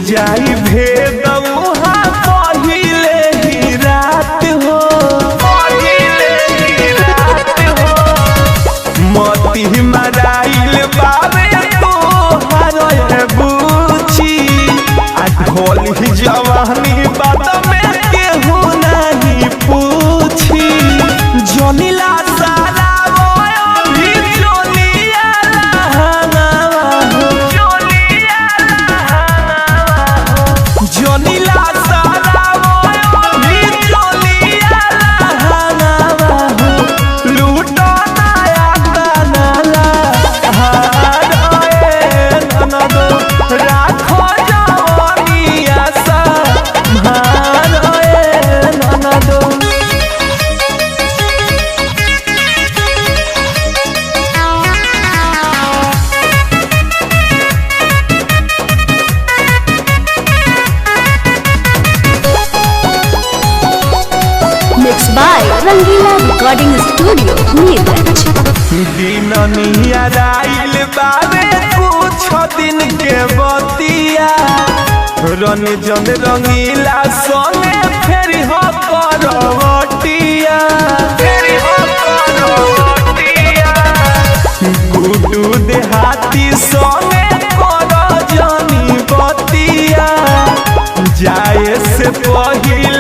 जाई भेद पहिले ही रात हो, पहिले ही रात हो। मोती मराइल बाबे तो हर बूची आ ढोल ही जवानी बात में केहू नहीं पूछी। जोनीला सारा भी जोनिया जोनीला सारा भी जोनिया लूटो नया तनला ननदो राखो जवानिया सा ननदो। Mixed by Rangila Recording Studio, Neeraj. दिन नियराइल बाबे कुछ दिन के बतिया रंजन रंगीला संगे फेर हो करवटिया, फेर हो करवटिया। गुड्डू देहाती संगे कर जनी बतिया जाए से पहिले